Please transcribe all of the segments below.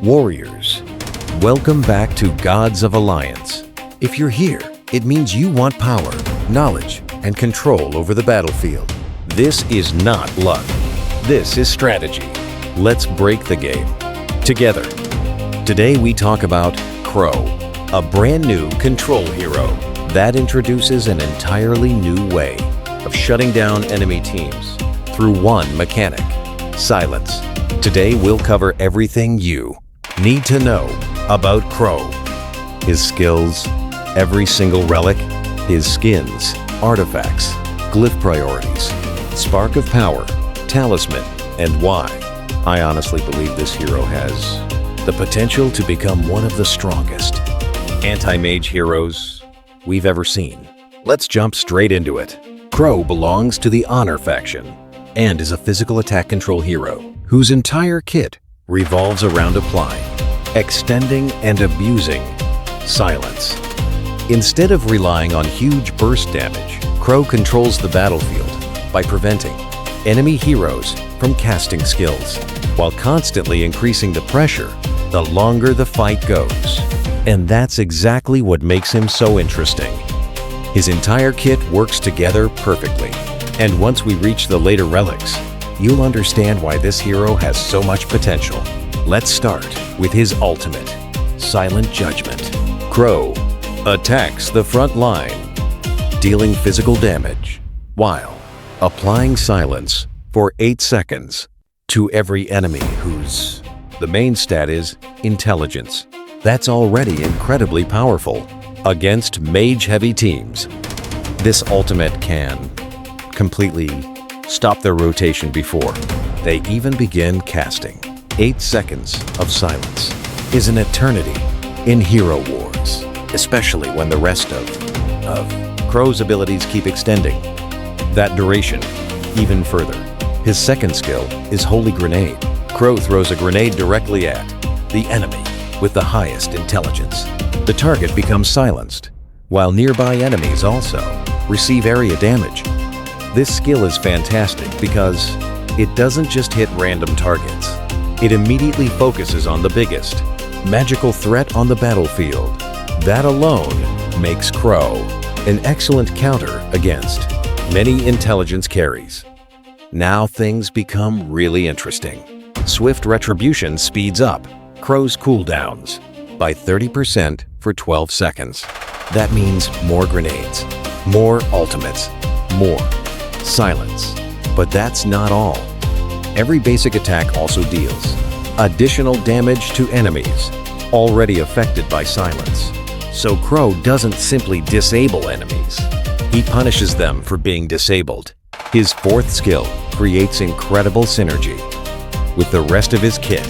Warriors, welcome back to Gods of Alliance. If you're here, it means you want power, knowledge, and control over the battlefield. This is not luck. This is strategy. Let's break the game together. Today we talk about Crow, a brand new control hero that introduces an entirely new way of shutting down enemy teams through one mechanic: silence. Today we'll cover everything you need to know about Crow. His skills, every single relic, his skins, artifacts, glyph priorities, spark of power, talisman, and why. I honestly believe this hero has the potential to become one of the strongest anti-mage heroes we've ever seen. Let's jump straight into it. Crow belongs to the Honor faction and is a physical attack control hero whose entire kit revolves around applying, extending, and abusing silence. Instead of relying on huge burst damage, Crow controls the battlefield by preventing enemy heroes from casting skills, while constantly increasing the pressure the longer the fight goes. And that's exactly what makes him so interesting. His entire kit works together perfectly, and once we reach the later relics, you'll understand why this hero has so much potential. Let's start with his ultimate, Silent Judgment. Crow attacks the front line, dealing physical damage, while applying silence for 8 seconds to every enemy whose the main stat is Intelligence. That's already incredibly powerful against mage-heavy teams. This ultimate can completely stop their rotation before they even begin casting. 8 seconds of silence is an eternity in hero wars, especially when the rest of Crow's abilities keep extending that duration even further. His second skill is Holy Grenade. Crow throws a grenade directly at the enemy with the highest intelligence. The target becomes silenced, while nearby enemies also receive area damage. This skill is fantastic because it doesn't just hit random targets. It immediately focuses on the biggest magical threat on the battlefield. That alone makes Crow an excellent counter against many intelligence carries. Now things become really interesting. Swift Retribution speeds up Crow's cooldowns by 30% for 12 seconds. That means more grenades, more ultimates, more silence. But that's not all. Every basic attack also deals additional damage to enemies already affected by silence. So Crow doesn't simply disable enemies, he punishes them for being disabled. His fourth skill creates incredible synergy with the rest of his kit.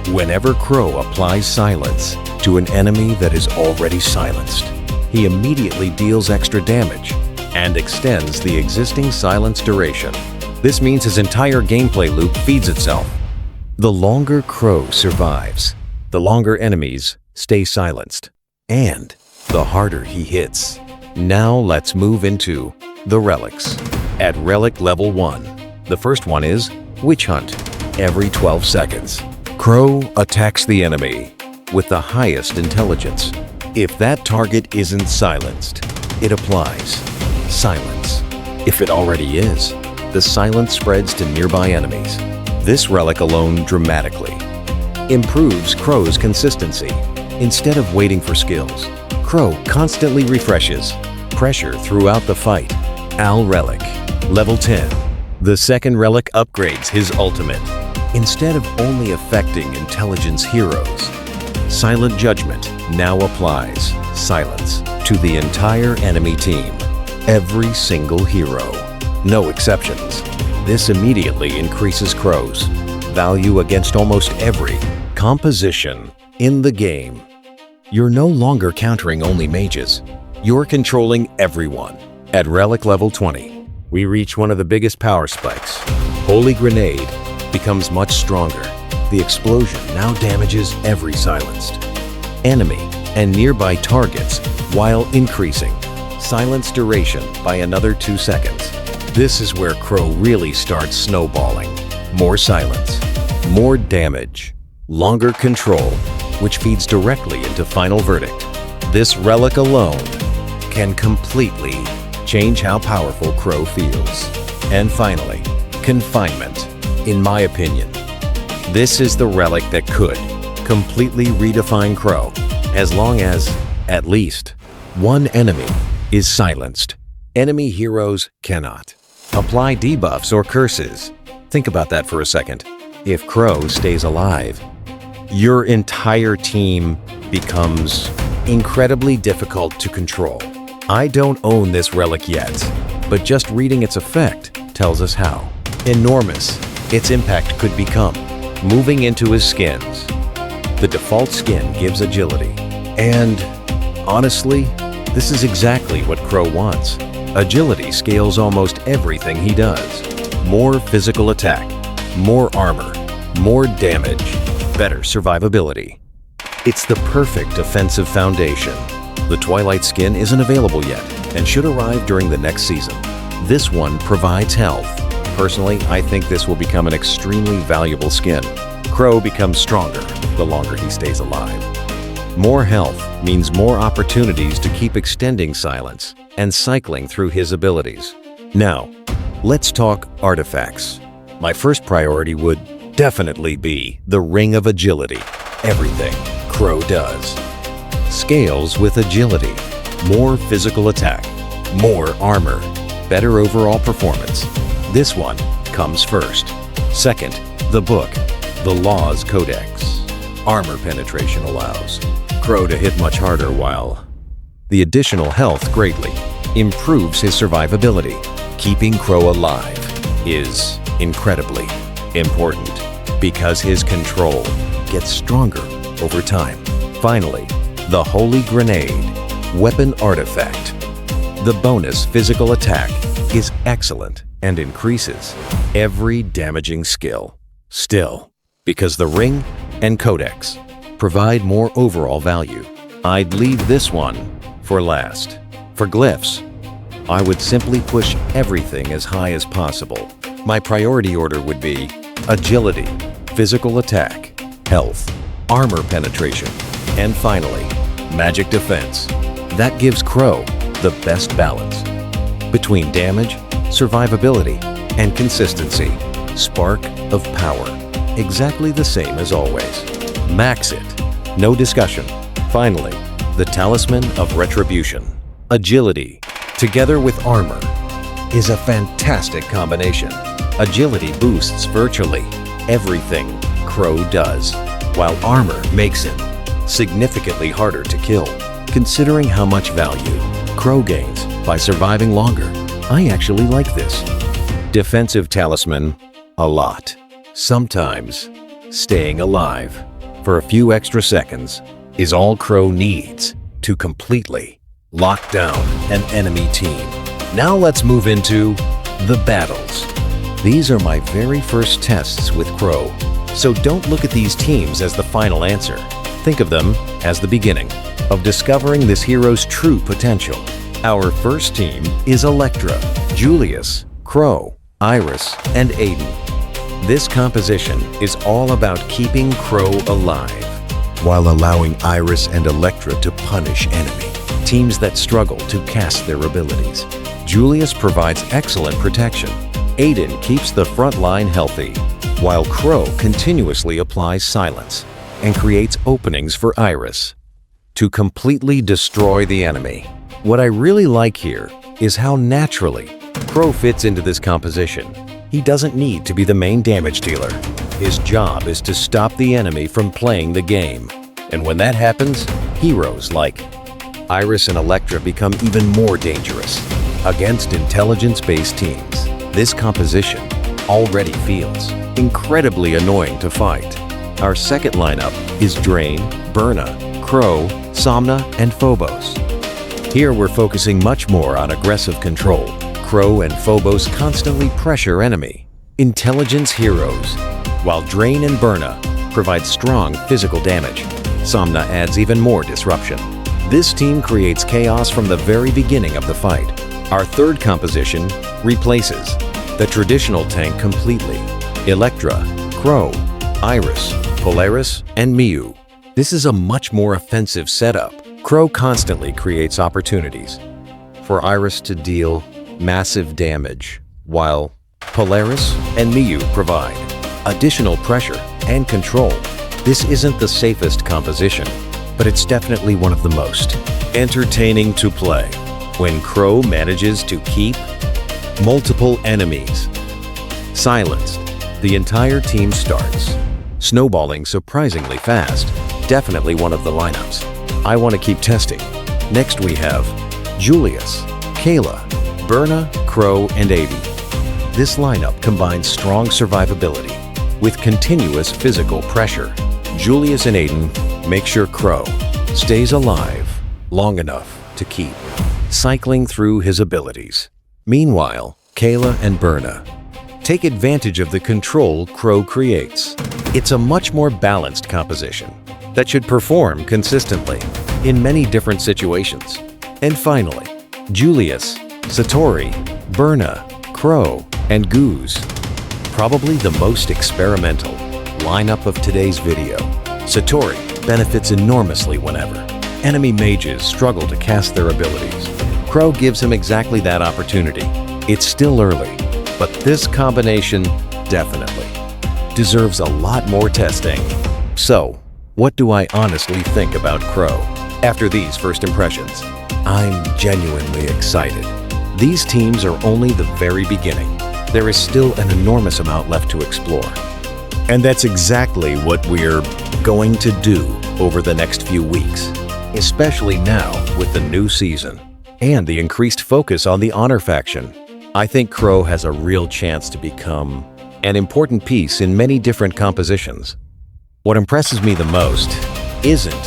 Whenever Crow applies silence to an enemy that is already silenced, he immediately deals extra damage and extends the existing silence duration. This means his entire gameplay loop feeds itself. The longer Crow survives, the longer enemies stay silenced, and the harder he hits. Now let's move into the relics. At relic level 1, the first one is Witch Hunt. Every 12 seconds, Crow attacks the enemy with the highest intelligence. If that target isn't silenced, it applies silence. If it already is, the silence spreads to nearby enemies. This relic alone dramatically improves Crow's consistency. Instead of waiting for skills, Crow constantly refreshes pressure throughout the fight. Al Relic, level 10. The second relic upgrades his ultimate. Instead of only affecting intelligence heroes, Silent Judgment now applies silence to the entire enemy team. Every single hero, no exceptions. This immediately increases Crow's value against almost every composition in the game. You're no longer countering only mages. You're controlling everyone. At relic level 20, we reach one of the biggest power spikes. Holy Grenade becomes much stronger. The explosion now damages every silenced enemy and nearby targets while increasing silence duration by another 2 seconds. This is where Crow really starts snowballing. More silence, more damage, longer control, which feeds directly into final verdict. This relic alone can completely change how powerful Crow feels. And finally, confinement. In my opinion, this is the relic that could completely redefine Crow, as long as, at least, one enemy is silenced. Enemy heroes cannot apply debuffs or curses. Think about that for a second. If Crow stays alive, your entire team becomes incredibly difficult to control. I don't own this relic yet, but just reading its effect tells us how enormous its impact could become. Moving into his skins. The default skin gives agility. And honestly, this is exactly what Crow wants. Agility scales almost everything he does. More physical attack, more armor, more damage, better survivability. It's the perfect offensive foundation. The Twilight skin isn't available yet and should arrive during the next season. This one provides health. Personally, I think this will become an extremely valuable skin. Crow becomes stronger the longer he stays alive. More health means more opportunities to keep extending silence and cycling through his abilities. Now, let's talk artifacts. My first priority would definitely be the Ring of Agility. Everything Crow does scales with agility. More physical attack, more armor, better overall performance. This one comes first. Second, the book, the Law's Codex. Armor penetration allows Crow to hit much harder, while the additional health greatly improves his survivability. Keeping Crow alive is incredibly important because his control gets stronger over time. Finally, the Holy Grenade, weapon artifact. The bonus physical attack is excellent and increases every damaging skill. Still, because the ring and codex provide more overall value, I'd leave this one for last. For glyphs, I would simply push everything as high as possible. My priority order would be agility, physical attack, health, armor penetration, and finally, magic defense. That gives Crow the best balance between damage, survivability, and consistency. Spark of power, exactly the same as always. Max it, no discussion. Finally, the Talisman of Retribution. Agility, together with armor, is a fantastic combination. Agility boosts virtually everything Crow does, while armor makes him significantly harder to kill. Considering how much value Crow gains by surviving longer, I actually like this. Defensive Talisman, a lot. Sometimes, staying alive for a few extra seconds is all Crow needs to completely lock down an enemy team. Now let's move into the battles. These are my very first tests with Crow, so don't look at these teams as the final answer. Think of them as the beginning of discovering this hero's true potential. Our first team is Electra, Julius, Crow, Iris, and Aiden. This composition is all about keeping Crow alive, while allowing Iris and Electra to punish enemy teams that struggle to cast their abilities. Julius provides excellent protection. Aiden keeps the front line healthy, while Crow continuously applies silence and creates openings for Iris to completely destroy the enemy. What I really like here is how naturally Crow fits into this composition. He doesn't need to be the main damage dealer. His job is to stop the enemy from playing the game. And when that happens, heroes like Iris and Electra become even more dangerous against intelligence-based teams. This composition already feels incredibly annoying to fight. Our second lineup is Drain, Berna, Crow, Somna, and Phobos. Here we're focusing much more on aggressive control. Crow and Phobos constantly pressure enemy intelligence heroes, while Drain and Berna provide strong physical damage. Somna adds even more disruption. This team creates chaos from the very beginning of the fight. Our third composition replaces the traditional tank completely. Electra, Crow, Iris, Polaris, and Miu. This is a much more offensive setup. Crow constantly creates opportunities for Iris to deal massive damage, while Polaris and Miu provide additional pressure and control. This isn't the safest composition, but it's definitely one of the most entertaining to play when Crow manages to keep multiple enemies silenced. The entire team starts snowballing surprisingly fast. Definitely one of the lineups I want to keep testing. Next we have Julius, Kayla, Berna, Crow, and Avi. This lineup combines strong survivability with continuous physical pressure. Julius and Aiden make sure Crow stays alive long enough to keep cycling through his abilities. Meanwhile, Kayla and Berna take advantage of the control Crow creates. It's a much more balanced composition that should perform consistently in many different situations. And finally, Julius, Satori, Berna, Crow, and Goose. Probably the most experimental lineup of today's video. Satori benefits enormously whenever enemy mages struggle to cast their abilities. Crow gives him exactly that opportunity. It's still early, but this combination definitely deserves a lot more testing. So, what do I honestly think about Crow after these first impressions? I'm genuinely excited. These teams are only the very beginning. There is still an enormous amount left to explore. And that's exactly what we're going to do over the next few weeks, especially now with the new season and the increased focus on the Honor faction. I think Crow has a real chance to become an important piece in many different compositions. What impresses me the most isn't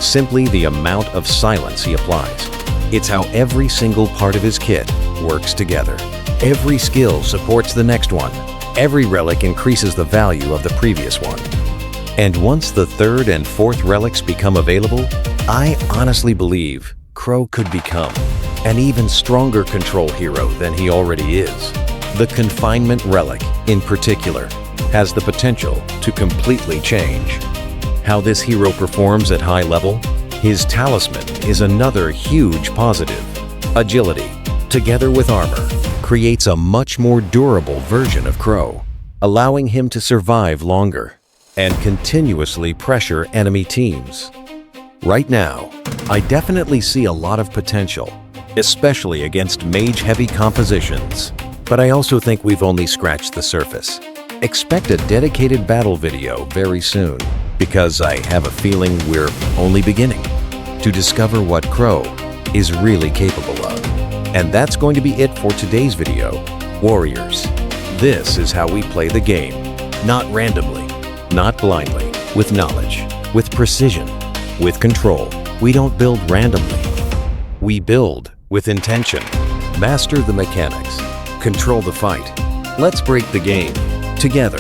simply the amount of silence he applies. It's how every single part of his kit works together. Every skill supports the next one. Every relic increases the value of the previous one. And once the third and fourth relics become available, I honestly believe Crow could become an even stronger control hero than he already is. The Confinement Relic, in particular, has the potential to completely change how this hero performs at high level. His Talisman is another huge positive. Agility, together with armor, creates a much more durable version of Crow, allowing him to survive longer and continuously pressure enemy teams. Right now, I definitely see a lot of potential, especially against mage-heavy compositions. But I also think we've only scratched the surface. Expect a dedicated battle video very soon, because I have a feeling we're only beginning to discover what Crow is really capable of. And that's going to be it for today's video. Warriors, this is how we play the game. Not randomly, not blindly, with knowledge, with precision, with control. We don't build randomly. We build with intention. Master the mechanics. Control the fight. Let's break the game together.